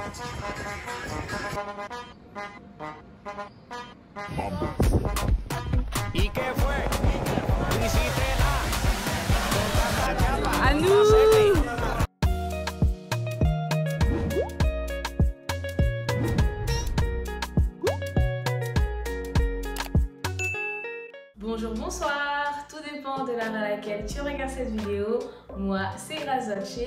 ¿Y qué fue? Visité À nous. Bonjour, bonsoir, tout dépend de l'heure à laquelle tu regardes cette vidéo. Moi, c'est Razoche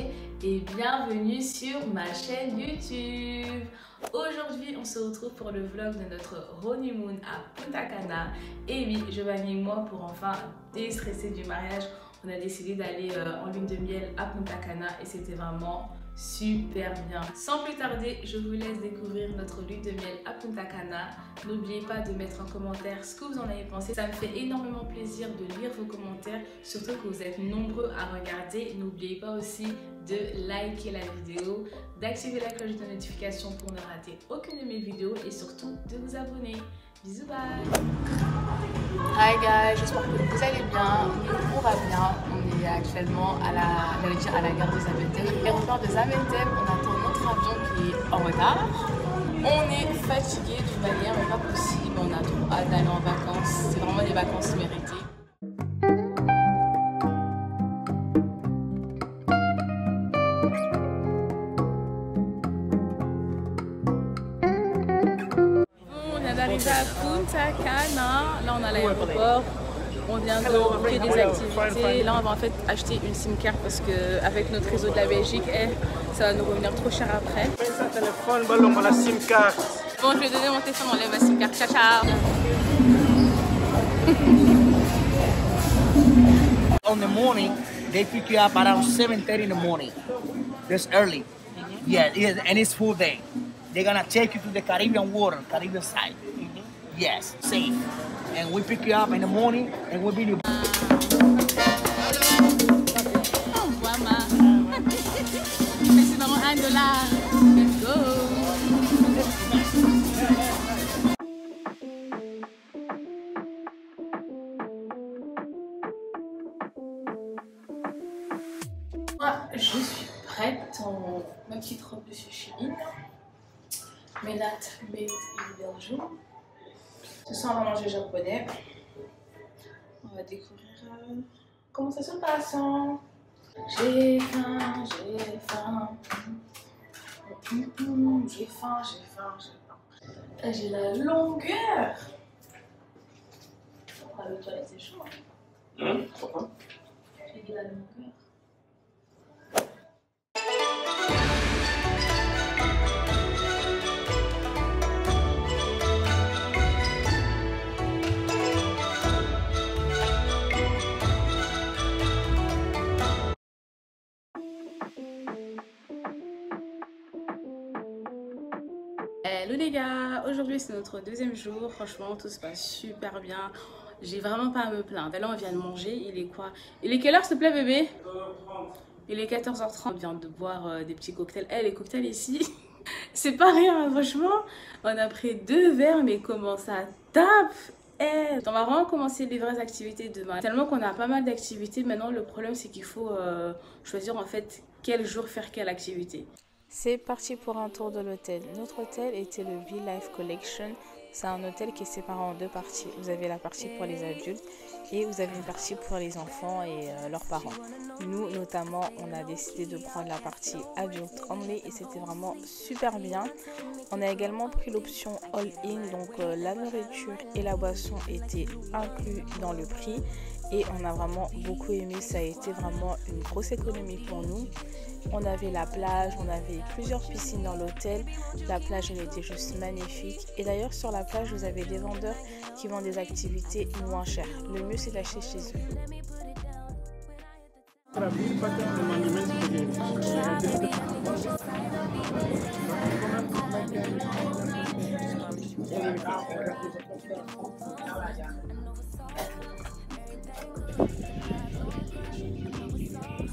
et bienvenue sur ma chaîne YouTube. Aujourd'hui, on se retrouve pour le vlog de notre honeymoon à Punta Cana. Et oui, Giovanni et moi, pour enfin déstresser du mariage, on a décidé d'aller en lune de miel à Punta Cana et c'était vraiment super bien. Sans plus tarder, je vous laisse découvrir notre lune de miel à Punta Cana. N'oubliez pas de mettre en commentaire ce que vous en avez pensé. Ça me fait énormément plaisir de lire vos commentaires, surtout que vous êtes nombreux à regarder. N'oubliez pas aussi de liker la vidéo, d'activer la cloche de notification pour ne rater aucune de mes vidéos et surtout de vous abonner. Bisous, bye. Hi guys, j'espère que vous allez bien, tout va bien. On est actuellement à la gare de Zaventem. L'aéroport de Zaventem, on attend notre avion qui est en retard. On est fatigué d'une manière mais pas possible, on a trop hâte d'aller en vacances. C'est vraiment des vacances méritées. D'arriver à Punta Cana, là on est à l'aéroport, on vient de booker des activités, là on va en fait acheter une SIM card parce qu'avec notre réseau de la Belgique, ça va nous revenir trop cher après. Bon, je vais donner mon téléphone, on enlève ma SIM card, ciao ciao. On the morning, they pick you up around 7:30 in the morning. That's early. Yeah, and it's full day. They're gonna take you to the Caribbean water, Caribbean side. Yes, safe. And we pick you up in the morning and we'll be you. C'est dans $1. Let's go. Moi, je suis prête en ma petite robe de Shein. Mes nattes made in Belgium. Ce soir, on va manger japonais. On va découvrir comment ça se passe. J'ai faim, j'ai faim. J'ai faim, j'ai faim, j'ai faim. Là, j'ai la longueur. Ah, le toilette, c'est chaud. Pourquoi? J'ai dit la longueur. Hello les gars, aujourd'hui c'est notre deuxième jour, franchement tout se passe super bien, j'ai vraiment pas à me plaindre. Là on vient de manger, il est quoi? Il est quelle heure s'il te plaît bébé? 14h30. Il est 14h30, on vient de boire des petits cocktails. Les cocktails ici, c'est pas rien franchement, on a pris 2 verres mais comment ça tape. On va vraiment commencer les vraies activités demain. Tellement qu'on a pas mal d'activités, maintenant le problème c'est qu'il faut choisir en fait quel jour faire quelle activité. C'est parti pour un tour de l'hôtel. Notre hôtel était le V-Life Collection. C'est un hôtel qui est séparé en 2 parties. Vous avez la partie pour les adultes et vous avez une partie pour les enfants et leurs parents. Nous, notamment, on a décidé de prendre la partie Adult Only et c'était vraiment super bien. On a également pris l'option All-In, donc la nourriture et la boisson étaient inclus dans le prix. Et on a vraiment beaucoup aimé, ça a été vraiment une grosse économie pour nous. On avait la plage, on avait plusieurs piscines dans l'hôtel. La plage, elle était juste magnifique. Et d'ailleurs, sur la plage, vous avez des vendeurs qui vendent des activités moins chères. Le mieux, c'est d'acheter chez eux.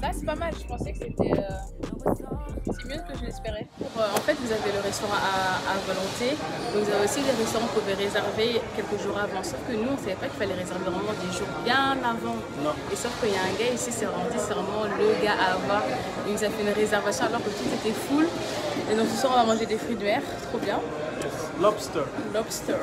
Ça c'est pas mal, je pensais que c'était c'est mieux que je l'espérais. En fait vous avez le restaurant à volonté, donc vous avez aussi des restaurants que vous pouvez réserver quelques jours avant, sauf que nous on savait pas qu'il fallait réserver vraiment des jours bien avant. Non. Et sauf qu'il y a un gars ici, c'est vraiment le gars à avoir, il nous a fait une réservation alors que tout était full. Et donc ce soir on va manger des fruits de mer, trop bien. Yes. Lobster. Lobster.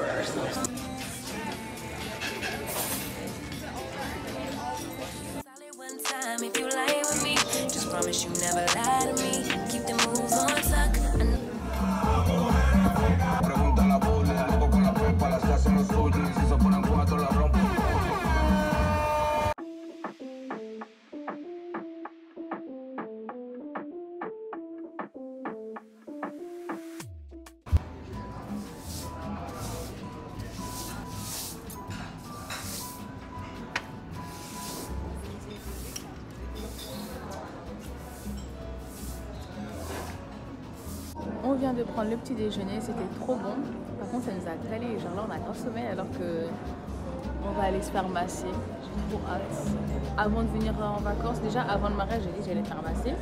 If you lie with me, just promise you never lie to me. Keep the moves on tuck. Pregunta la bola, loco con la pompa, las que hacen los suyos y si se ponen cuatro la rompen. On vient de prendre le petit déjeuner, c'était trop bon. Par contre, ça nous a calé. Genre là, on a consommé alors que on va aller se faire masser. J'ai trop hâte. Avant de venir en vacances, déjà avant le mariage, j'ai dit que j'allais faire masser.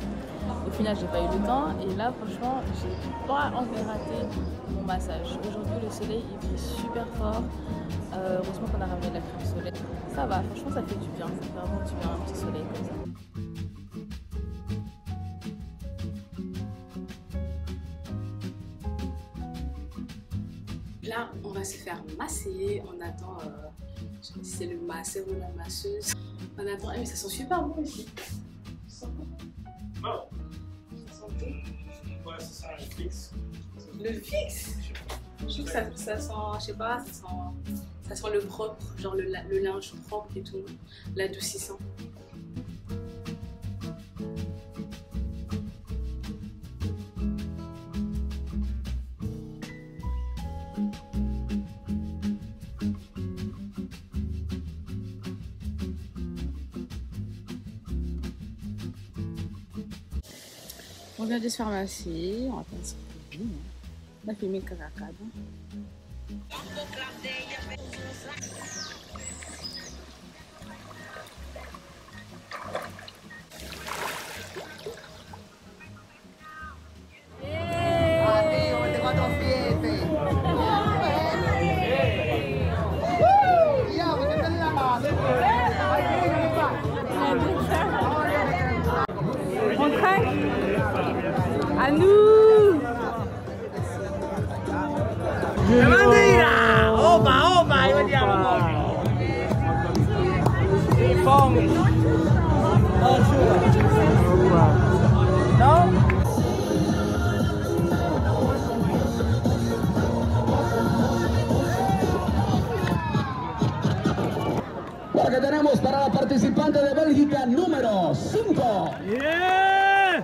Au final, j'ai pas eu le temps. Et là, franchement, j'ai pas envie de rater mon massage. Aujourd'hui, le soleil il brille super fort. Heureusement qu'on a ramené de la crème solaire. Ça va, franchement, ça fait du bien. Ça fait vraiment du bien, un petit soleil comme ça. Là, on va se faire masser. On attend, je sais pas si c'est le masseur ou la masseuse. On attend, mais ça sent super bon ici. Ça sent bon. Non. Ça sent bon. Ouais, c'est ça, le fixe. Le fixe. Je trouve que ça sent, je sais pas, ça sent le propre, genre le linge propre et tout, l'adoucissant. On vient de se faire masser, on va faire ça. On a filmé Caracade. On craque. À nous. ¡Bandera! ¡Opa, opa! Ahí venía, vamos. ¿No? Lo que tenemos para la participante de Bélgica número 5. Yeah!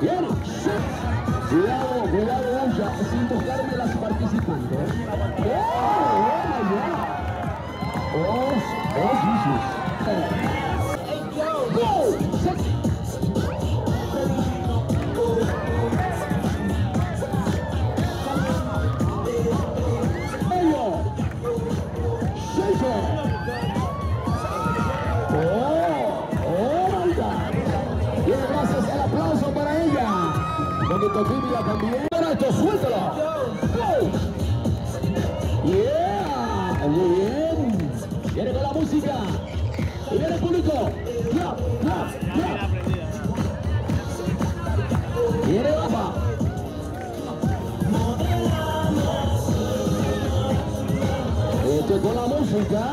Bien. Cuidado, cuidado, Ulla, sin tocarme las participantes. Tibia también. Esto, suéltalo. Go. Yeah. Muy bien. Viene con la música. Y viene el público. Ya, ya, ya. Viene Baja. Esto con la música.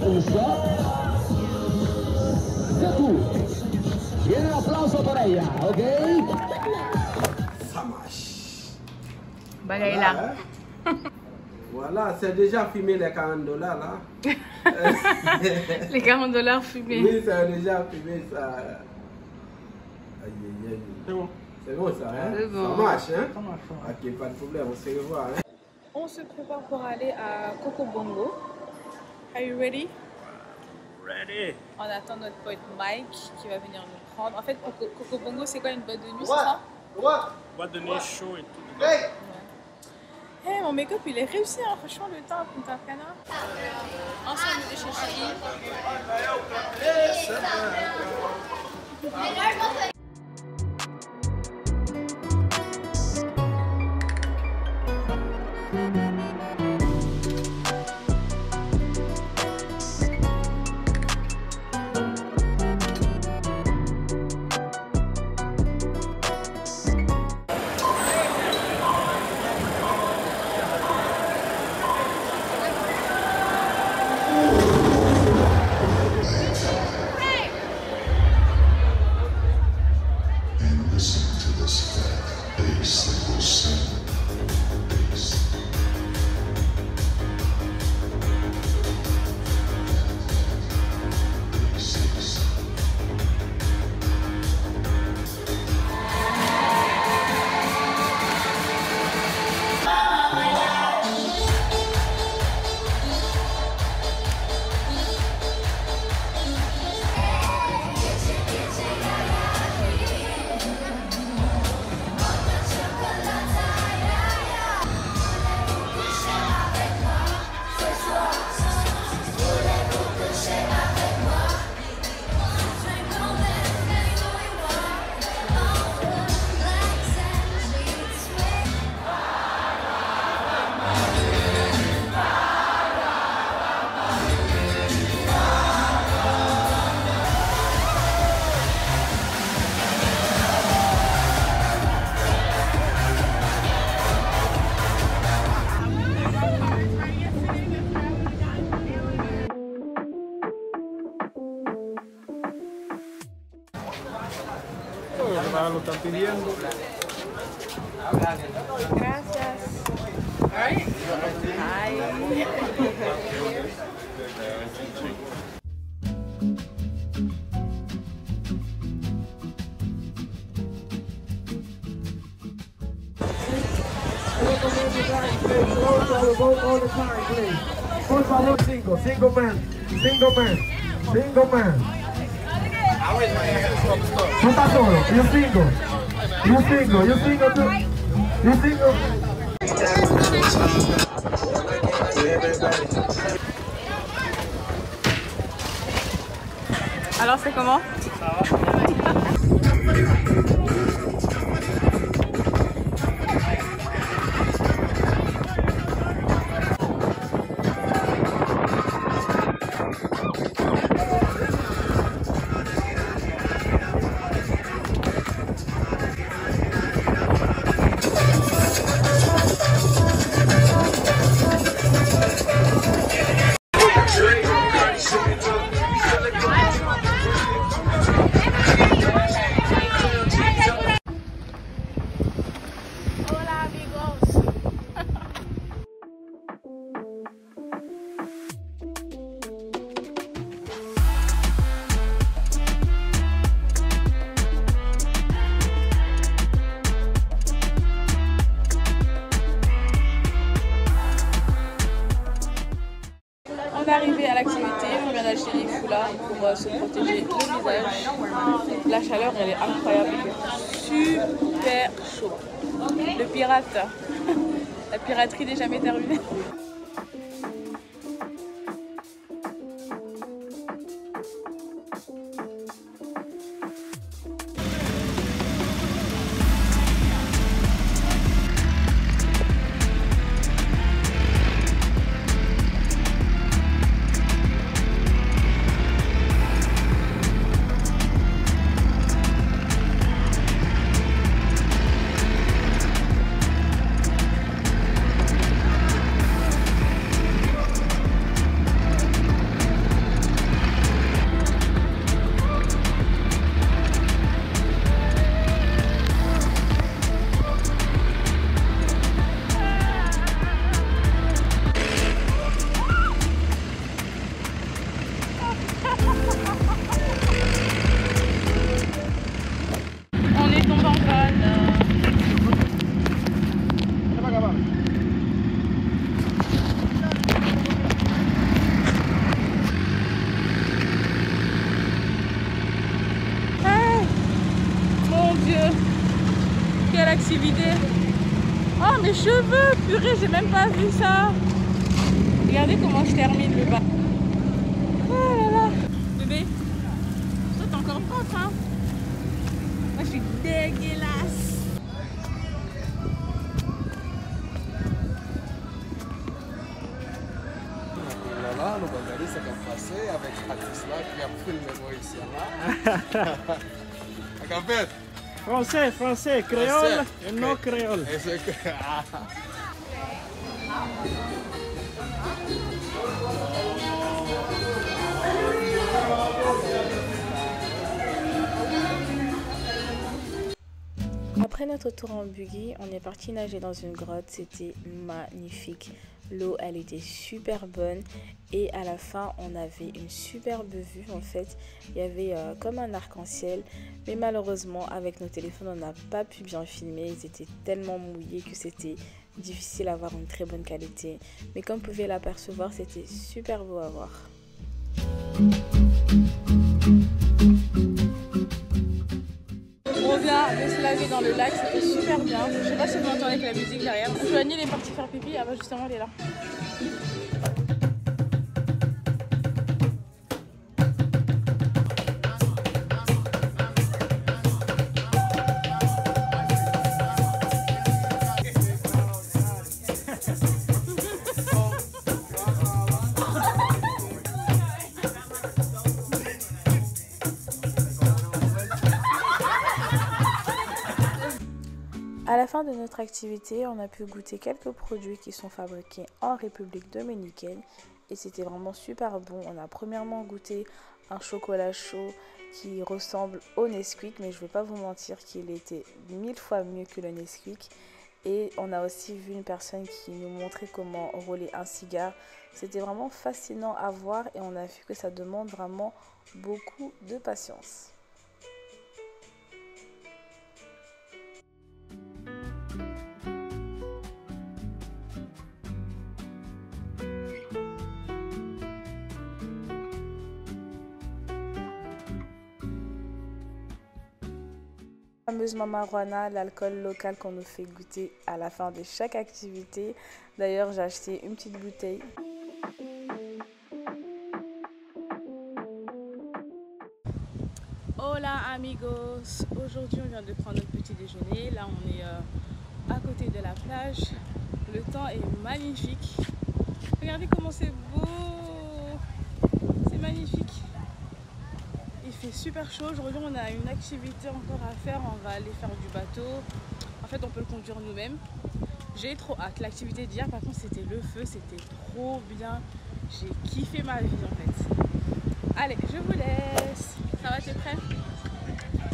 Un shot. De tú. Viene un aplauso para ella, ¿ok? Ça marche. Bagaille là. Voilà, c'est déjà filmé les $40 là. Les $40 fumés. Oui, c'est déjà filmé ça. Aïe, aïe, aïe. C'est bon. C'est bon ça, hein? C'est bon. Ça marche, hein? Ça marche. Ok, pas de problème, on se revoit. Hein? On se prépare pour aller à Coco Bongo. Are you ready? Ready. On attend notre pote Mike qui va venir nous prendre. En fait, Coco Bongo, c'est quoi, une boîte de nuit, c'est ça? Boîte de nuit chaud et tout. Ouais. Hey, mon make-up il est réussi, hein. Franchement, le temps à Punta Cana. Ensemble de chez Chéri. papá lo está pidiendo. Gracias. Ay. All the time, please. Por favor, single man. Tú estás solo. You single too. You single. Alors c'est comment? On est arrivé à l'activité, on vient d'acheter des foulards pour se protéger le visage. La chaleur elle est incroyable, super chaud. Le pirate, la piraterie n'est jamais terminée. Quelle activité! Oh mes cheveux! Purée, j'ai même pas vu ça! Regardez comment je termine le bas. Oh là là! Bébé, toi t'es encore propre hein? Moi je suis dégueulasse! Là, le Bangali s'est passé avec Alice là qui a pris le numéro ici là. Français, créole et non créole. Après notre tour en buggy, on est parti nager dans une grotte, c'était magnifique. L'eau, elle était super bonne et à la fin, on avait une superbe vue en fait. Il y avait comme un arc-en-ciel, mais malheureusement, avec nos téléphones, on n'a pas pu bien filmer. Ils étaient tellement mouillés que c'était difficile d'avoir une très bonne qualité. Mais comme vous pouvez l'apercevoir, c'était super beau à voir. On vient de se laver dans le lac, c'était super bien. Je sais pas si vous m'entendez avec la musique derrière. Joanie est partie faire pipi, ah bah justement elle est là. À la fin de notre activité, on a pu goûter quelques produits qui sont fabriqués en République dominicaine et c'était vraiment super bon. On a premièrement goûté un chocolat chaud qui ressemble au Nesquik, mais je ne vais pas vous mentir qu'il était 1000 fois mieux que le Nesquik. Et on a aussi vu une personne qui nous montrait comment rouler un cigare. C'était vraiment fascinant à voir et on a vu que ça demande vraiment beaucoup de patience. La fameuse Mamaruana, l'alcool local qu'on nous fait goûter à la fin de chaque activité. D'ailleurs, j'ai acheté une petite bouteille. Hola amigos, aujourd'hui on vient de prendre notre petit déjeuner. Là on est à côté de la plage. Le temps est magnifique. Regardez comment c'est beau. C'est magnifique. Il fait super chaud. Aujourd'hui on a une activité encore à faire. On va aller faire du bateau. En fait on peut le conduire nous-mêmes. J'ai trop hâte. L'activité d'hier par contre c'était le feu. C'était trop bien. J'ai kiffé ma vie en fait. Allez, je vous laisse. Ça va, t'es prêt?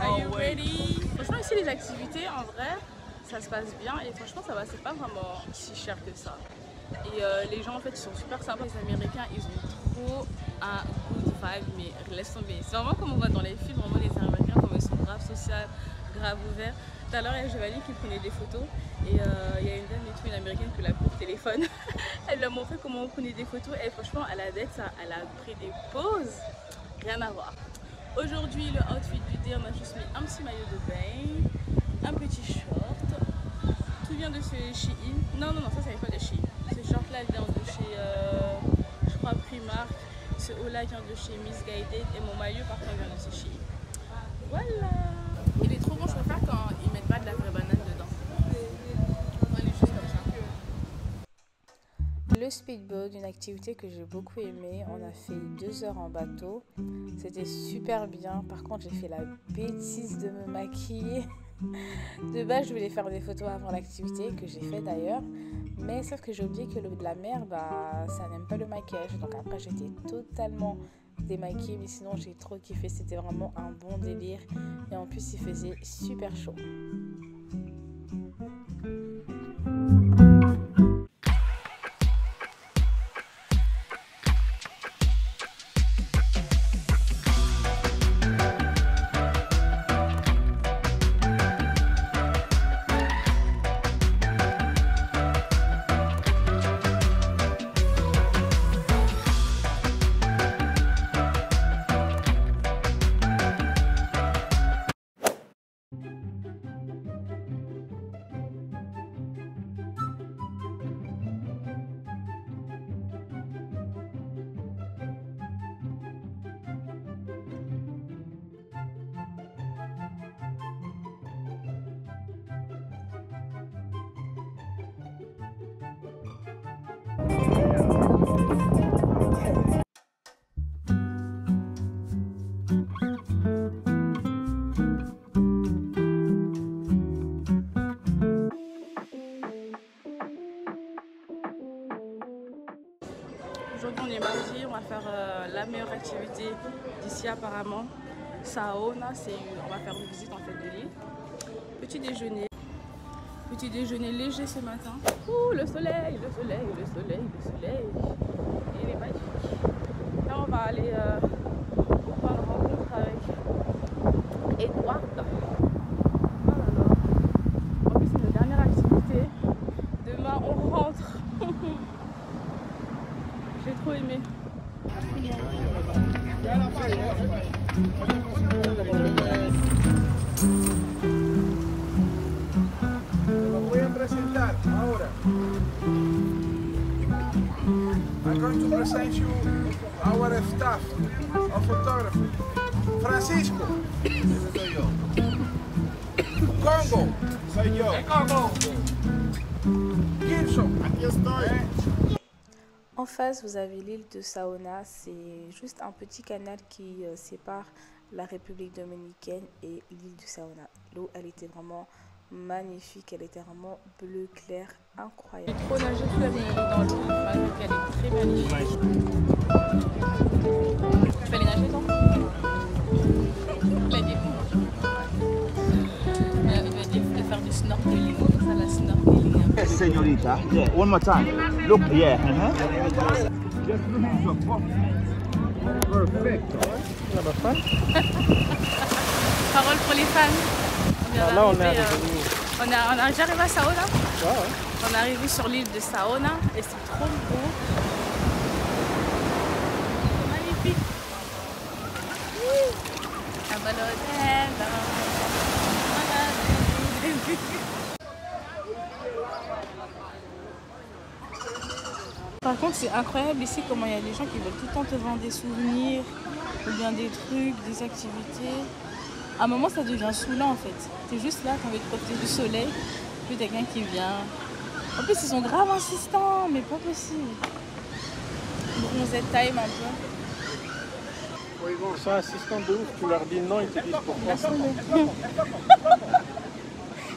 Are you ready? Franchement ici les activités en vrai ça se passe bien et franchement ça va, c'est pas vraiment si cher que ça. Et les gens en fait ils sont super sympas. Les Américains ils ont trop un good vibe, mais laisse tomber. C'est vraiment comme on voit dans les films, vraiment les Américains comme ils sont grave sociaux, grave ouverts. Tout à l'heure il y a Giovanni qui prenait des photos et il y a une dame et tout, une Américaine qui l'a pris au téléphone. Elle lui a montré comment on prenait des photos et franchement elle a pris des poses, rien à voir. Aujourd'hui le outfit du day, on a juste mis un petit maillot de bain, un petit short. Tout vient de chez Shein. Non, ça vient pas de Shein. Ce short là vient de chez, je crois, Primark. Ce haut là vient de chez Missguided. Et mon maillot par contre vient de chez Shein. Voilà. Il est trop bon, je préfère quand ils mettent pas de la vraie banane dedans. On est juste comme ça. Le speedboat, une activité que j'ai beaucoup aimée. On a fait 2 heures en bateau. C'était super bien. Par contre, j'ai fait la bêtise de me maquiller. De base, je voulais faire des photos avant l'activité, que j'ai fait d'ailleurs. Mais sauf que j'ai oublié que l'eau de la mer, ça n'aime pas le maquillage. Donc après, j'étais totalement démaquillée. Mais sinon, j'ai trop kiffé. C'était vraiment un bon délire. Et en plus, il faisait super chaud. Aujourd'hui on est mardi, on va faire la meilleure activité d'ici apparemment. Saona, on va faire une visite en fait de l'île. Petit déjeuner léger ce matin. Ouh, le soleil. Il est magnifique. Là on va aller prendre rencontre avec Edward. Oh là là. En plus c'est notre dernière activité. Demain on rentre. J'ai trop aimé. I'm going to present you our staff of photography. Francisco. Congo. Soy yo. Congo. Gibson. Aquí estoy. En face, vous avez l'île de Saona. C'est juste un petit canal qui sépare la République dominicaine et l'île de Saona. L'eau, elle était vraiment magnifique. Elle était vraiment bleu clair, incroyable. J'ai trop nagé toute la journée dans l'eau, malgré qu'elle est très magnifique. Tu peux aller nager, toi? señorita. Yeah, one more time. Look, yeah. Perfect. Parole pour les fans. Là, on est arrivé. On a déjà arrivé à Saona. Ouais. On est arrivé sur l'île de Saona et c'est trop beau. C'est magnifique. Un bel hôtel. Par contre, c'est incroyable ici comment il y a des gens qui veulent tout le temps te vendre des souvenirs ou bien des trucs, des activités. À un moment, ça devient saoulant en fait. T'es juste là, t'as envie de profiter du soleil, puis t'as quelqu'un qui vient. En plus, ils sont grave insistants, mais pas possible. Bronzette time un peu. Oui, bon, ils sont assistants de ouf. Tu leur dis non, ils te disent pourquoi.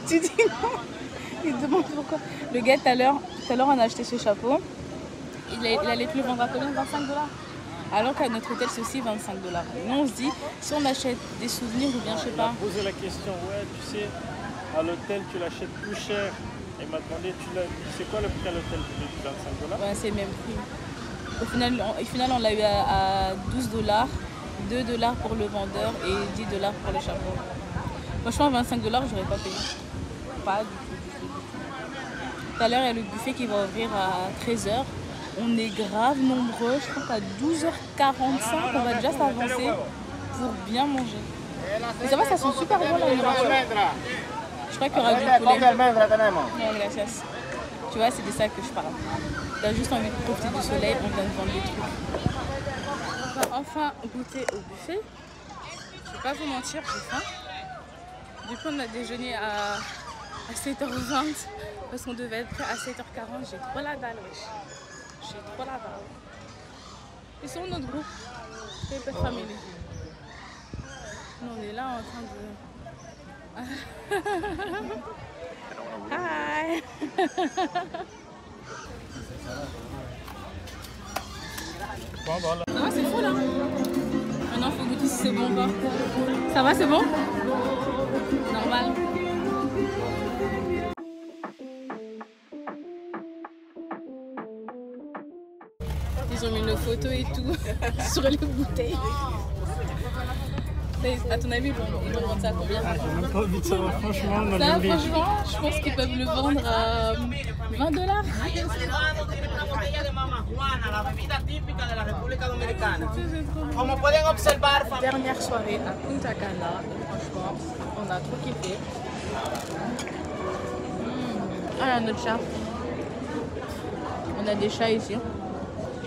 Tu dis non. Ils te demandent pourquoi. Le gars, tout à l'heure, on a acheté ce chapeau. Il allait te le vendre à combien? 25 $. Alors qu'à notre hôtel, c'est aussi 25 $. Nous, on se dit, si on achète des souvenirs ou bien, je sais pas. Il m'a posé la question, ouais, tu sais, à l'hôtel, tu l'achètes plus cher. Il m'a demandé, c'est quoi le prix à l'hôtel? Je lui ai dit 25 $. Ouais, c'est le même prix. Au final, on l'a eu à 12 $, 2 $ pour le vendeur et 10 $ pour le chapeau. Franchement, 25 $, j'aurais pas payé. Pas du tout. Tout à l'heure, il y a le buffet qui va ouvrir à 13 h. On est grave nombreux. Je crois qu'à 12h45, on va déjà s'avancer pour bien manger. Mais ça va, ça sent super bon là, les nourriture. Je crois qu'il y aura du poulet. Ouais, gracias. Tu vois, c'est de ça que je parle. T'as juste envie de profiter du soleil, on vient de vendre des trucs. On va enfin goûter au buffet. Je vais pas vous mentir, j'ai faim. Du coup, on a déjeuné à 7h20 parce qu'on devait être prêt à 7h40. J'ai trop la dalle, wesh. J'ai trop la dalle. Ils sont notre groupe. Paper Family. Nous, on est là en train de... Hi. Bon, voilà. Ça va, c'est fou là. Maintenant, il faut goûter si c'est bon ou pas. Ça va, c'est bon? Normal. Ils ont mis nos photos et tout sur les bouteilles. À ton avis, ils vont vendre ça à combien? J'ai même pas envie de savoir, franchement. Ça, franchement, je pense qu'ils peuvent le vendre à 20 $. Dernière soirée à Punta Cana. Franchement, on a trop kiffé. Ah, là, notre chat. On a des chats ici.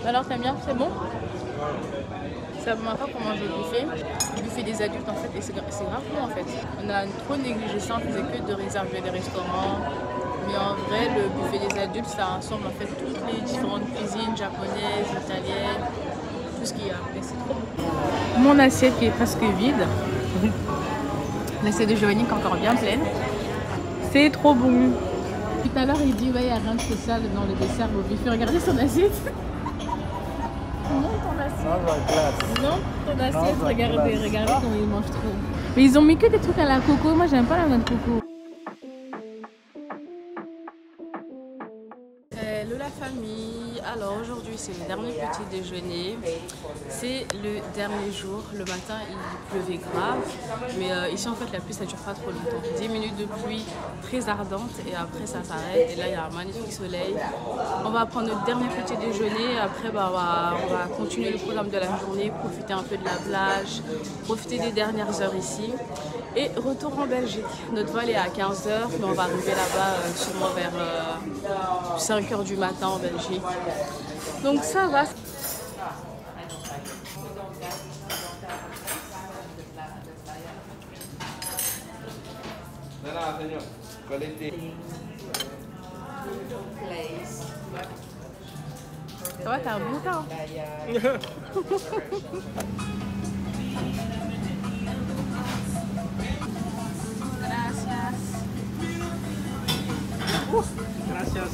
Alors, t'aimes bien? C'est bon? C'est la première fois qu'on mange le buffet des adultes en fait, et c'est grave bon en fait. On a trop négligé ça, on faisait que de réserver des restaurants. Mais en vrai, le buffet des adultes, ça rassemble en fait toutes les différentes cuisines japonaises, italiennes, tout ce qu'il y a. Et c'est trop bon. Mon assiette qui est presque vide. L'assiette de Giovanni qui est encore bien pleine. C'est trop bon. Tout à l'heure, il dit ouais, il n'y a rien de spécial dans le dessert au buffet. Regardez son assiette. Non, ton assiette, regardez comment ils mangent trop. Mais ils ont mis que des trucs à la coco, moi j'aime pas la noix de coco. Hello la famille, alors aujourd'hui c'est le dernier petit déjeuner, c'est le dernier jour, le matin il pleuvait grave, mais ici en fait la pluie ça dure pas trop longtemps, 10 minutes de pluie très ardente et après ça s'arrête et là il y a un magnifique soleil. On va prendre notre dernier petit déjeuner, après bah, on va continuer le programme de la journée, profiter un peu de la plage, profiter des dernières heures ici et retour en Belgique. Notre vol est à 15 h, mais on va arriver là-bas sûrement vers 5 h du matin en Belgique. Donc ça va. Ça va, t'as un bon temps. Gracias.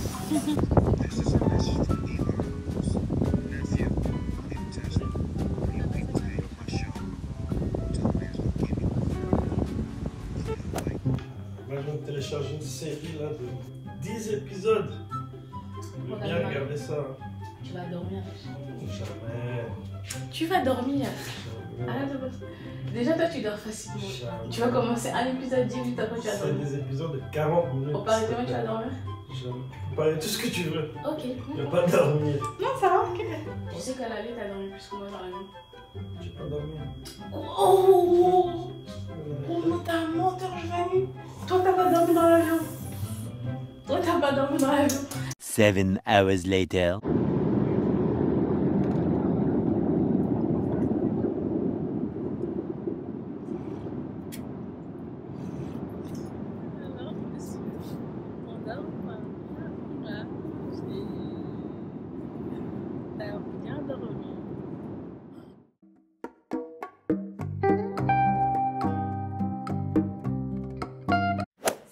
Moi, je viens de télécharger une série là, de 10 épisodes. Je On vais a bien mal. regarder ça. Tu vas dormir. Jamais. Tu vas dormir. Jamais. Arrête de penser. Déjà, toi, tu dors facilement. Jamais. Tu vas commencer un épisode 10 minutes après, tu vas C'est dormir. des épisodes de 40 minutes. Au Paris demain, tu vas dormir? Jamais. Tu peux parler de tout ce que tu veux. Ok. Il n'y a pas dormir. Non, ça va, ok. Tu sais qu'à la vie, t'as dormi plus que moi dans la vie. J'ai pas dormi. Oh non, t'es un menteur, Giovanni. Toi, t'as pas dormi dans l'avion. Toi, t'as pas dormi dans l'avion. 7 hours later.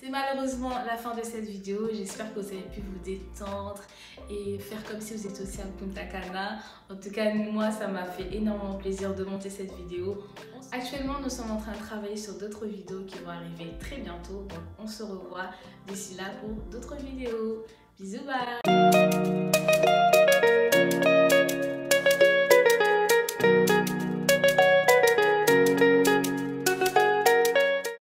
Malheureusement la fin de cette vidéo. J'espère que vous avez pu vous détendre et faire comme si vous étiez aussi à Punta Cana. En tout cas, moi, ça m'a fait énormément plaisir de monter cette vidéo. Actuellement, nous sommes en train de travailler sur d'autres vidéos qui vont arriver très bientôt. Donc, on se revoit d'ici là pour d'autres vidéos. Bisous, bye!